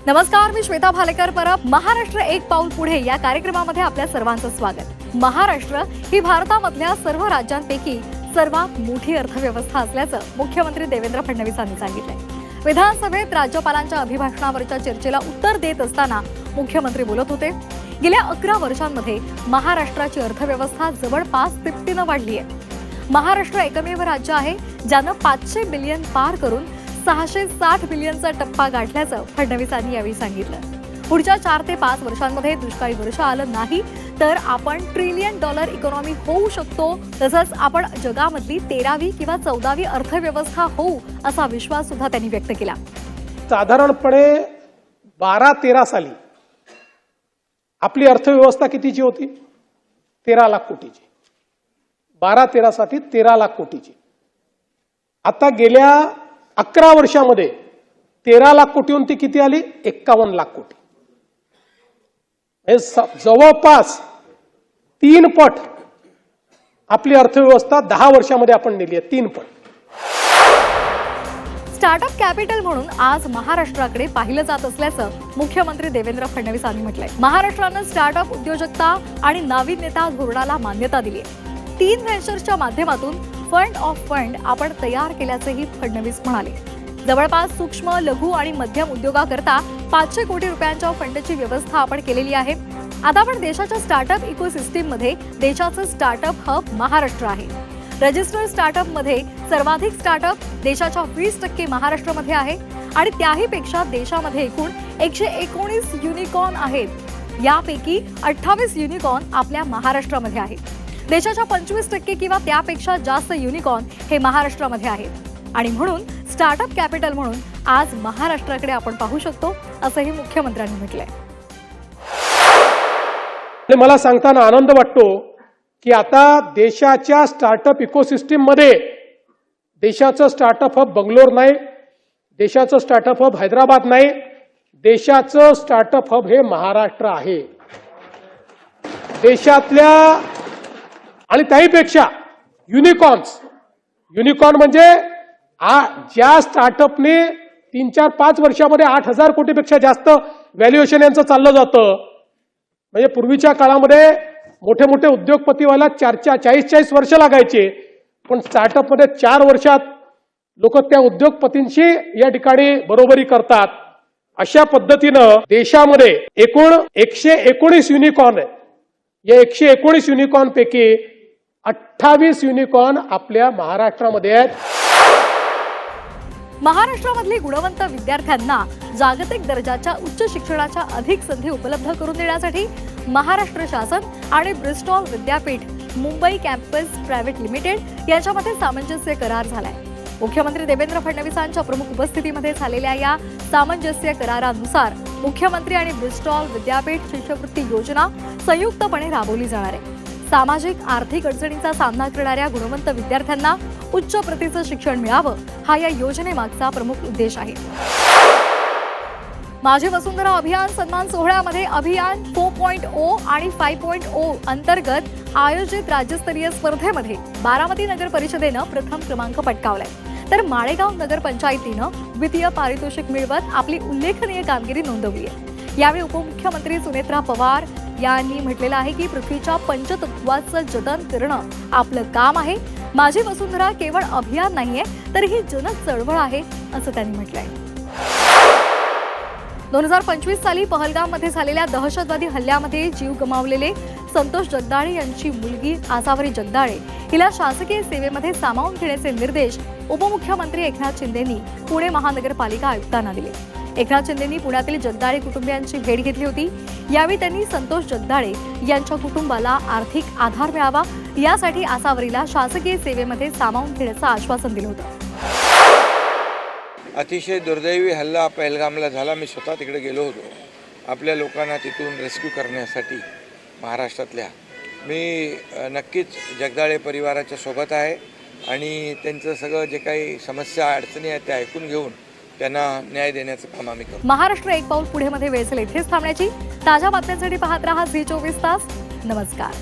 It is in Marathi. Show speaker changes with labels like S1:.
S1: नमस्कार, मी श्वेता भालेकर परब. महाराष्ट्र एक पाऊल पुढे या कार्यक्रमामध्ये आपल्या सर्वांचं स्वागत. महाराष्ट्र ही भारतामधल्या सर्व राज्यांपैकी सर्वात मोठी अर्थव्यवस्था असल्याचं मुख्यमंत्री देवेंद्र फडणवीस यांनी सांगितलंय. विधानसभेत राज्यपालांच्या अभिभाषणावरच्या चर्चेला उत्तर देत असताना मुख्यमंत्री बोलत होते. गेल्या 11 वर्षांमध्ये महाराष्ट्राची अर्थव्यवस्था जवळपास तिप्पटीनं वाढली आहे. महाराष्ट्र एकमेव राज्य आहे ज्यानं 500 बिलियन पार करून 660 बिलियनचा टप्पा गाठल्याचं फडणवीस यांनी यावेळी सांगितलं. पुढच्या 4 ते 5 वर्षांमध्ये दुष्काळी वर्ष आलं नाही तर आपण $1 ट्रिलियन इकॉनॉमी होऊ शकतो. तसंच आपण जगामधली 13वी किंवा 14वी अर्थव्यवस्था होऊ असा विश्वास सुद्धा त्यांनी व्यक्त केला.
S2: साधारणपणे 12-13 साली आपली अर्थव्यवस्था कितीची होती? 13 लाख कोटीची. 12-13 साठी 13 लाख कोटीची. आता गेल्या 11 वर्षामध्ये 13 लाख कोटीहून ती किती आली? 51 लाख कोटी. जवळपास 3 पट आपली अर्थव्यवस्था 10 वर्षामध्ये आपण नेली आहे. 3 पट.
S1: स्टार्टअप कॅपिटल म्हणून आज महाराष्ट्राकडे पाहिलं जात असल्याचं मुख्यमंत्री देवेंद्र फडणवीस यांनी म्हटलंय. महाराष्ट्रानं स्टार्टअप उद्योजकता आणि नाविन्यता धोरणाला मान्यता दिली आहे. 3 व्हेंचर्सच्या माध्यमातून फंड ऑफ फंड आपण तयार केल्याचंही फडणवीस म्हणाले. जवळपास सूक्ष्म, लघु आणि मध्यम उद्योगाकरता 500 कोटी रुपयांच्या फंडची व्यवस्था आपण केलेली आहे. आता आपण देशाच्या स्टार्टअप इकोसिस्टीममध्ये देशाचं स्टार्टअप हब महाराष्ट्र आहे. रजिस्टर्ड स्टार्टअपमध्ये सर्वाधिक स्टार्टअप देशाच्या 20% महाराष्ट्रामध्ये आहे आणि त्याहीपेक्षा देशामध्ये एकूण 119 युनिकॉर्न आहेत. यापैकी 28 युनिकॉर्न आपल्या महाराष्ट्रामध्ये आहेत. देशाच्या 25% किंवा त्यापेक्षा जास्त युनिकॉर्न हे महाराष्ट्रामध्ये आहेत आणि म्हणून स्टार्टअप कॅपिटल म्हणून आज महाराष्ट्राकडे आपण पाहू शकतो असंही मुख्यमंत्र्यांनी म्हटलंय.
S2: मला सांगताना आनंद वाटतो की आता देशाच्या स्टार्टअप इकोसिस्टीम मध्ये देशाचं स्टार्टअप हब बंगलोर नाही, देशाचं स्टार्टअप हब हैदराबाद नाही, देशाचं स्टार्टअप हब हे महाराष्ट्र आहे. देशातल्या आणि त्याहीपेक्षा युनिकॉर्न म्हणजे ज्या स्टार्टअपने 3-4-5 वर्षामध्ये 8,000 कोटीपेक्षा जास्त व्हॅल्युएशन यांचं चाललं जातं. म्हणजे पूर्वीच्या काळामध्ये मोठे मोठे उद्योगपती व्हायला 40-40 वर्ष लागायचे, पण स्टार्टअपमध्ये 4 वर्षात लोक त्या उद्योगपतींशी या ठिकाणी बरोबरी करतात. अशा पद्धतीनं देशामध्ये एकूण 119 युनिकॉर्न आहे. या 119 युनिकॉर्न पैकी 28 युनिकॉर्न आपल्या महाराष्ट्रामध्ये आहेत.
S1: महाराष्ट्रामधली गुणवंत विद्यार्थ्यांना जागतिक दर्जाच्या उच्च शिक्षणाच्या अधिक संधी उपलब्ध करून देण्यासाठी महाराष्ट्र शासन आणि ब्रिस्टॉल विद्यापीठ मुंबई कॅम्पस प्रायव्हेट लिमिटेड यांच्यामध्ये सामंजस्य करार झालाय. मुख्यमंत्री देवेंद्र फडणवीसांच्या प्रमुख उपस्थितीमध्ये झालेल्या या सामंजस्य करारानुसार मुख्यमंत्री आणि ब्रिस्टॉल विद्यापीठ शिष्यवृत्ती योजना संयुक्तपणे राबवली जाणार आहे. सामाजिक आर्थिक अडचणींचा सामना करणाऱ्या गुणवंत विद्यार्थ्यांना उच्च प्रतीचं शिक्षण मिळावं हा या योजनेमागचा प्रमुख उद्देश आहे. माझी वसुंधरा अभियान सन्मान सोहळ्यामध्ये अभियान 4.0 आणि 5.0 अंतर्गत आयोजित राज्यस्तरीय स्पर्धेमध्ये बारामती नगर परिषदेनं प्रथम क्रमांक पटकावलाय, तर माळेगाव नगर पंचायतीनं द्वितीय पारितोषिक मिळवत आपली उल्लेखनीय कामगिरी नोंदवली आहे. यावेळी उपमुख्यमंत्री सुनेत्रा पवार यांनी म्हटलेलं आहे की पृथ्वीच्या पंचतत्वाचं जतन करणं आपलं काम आहे. माझी वसुंधरा केवळ अभियान नाहीये तर ही जन चळवळ आहे असं त्यांनी म्हटलंय. 2025 साली पहलगाममध्ये झालेल्या दहशतवादी हल्ल्यामध्ये जीव गमावलेले संतोष जगदाळे यांची मुलगी आसावरी जगदाळे हिला शासकीय सेवेमध्ये सामावून घेण्याचे निर्देश उपमुख्यमंत्री एकनाथ शिंदेंनी पुणे महानगरपालिका आयुक्तांना दिले. एकनाथ शिंदेंनी पुण्यातील जगदाळे कुटुंबियांची भेट घेतली होती. यावेळी त्यांनी संतोष जगदाळे यांच्या कुटुंबाला आर्थिक आधार मिळावा यासाठी आसावरीला शासकीय सेवेमध्ये सामावून घेण्याचं आश्वासन दिलं होतं.
S3: अतिशय दुर्दैवी हल्ला पहलगामला झाला. मी स्वतः तिकडे गेलो होतो आपल्या लोकांना तिथून रेस्क्यू करण्यासाठी महाराष्ट्रातल्या. मी नक्कीच जगदाळे परिवाराच्या सोबत आहे आणि त्यांचं सगळं जे काही समस्या अडचणी आहेत त्या ऐकून घेऊन त्यांना न्याय देण्याचं काम आम्ही करू.
S1: महाराष्ट्र एक पाऊल पुढे मध्ये वेळ इथेच थांबण्याची. ताज्या बातम्यांसाठी पाहत राहा झी 24 तास. नमस्कार.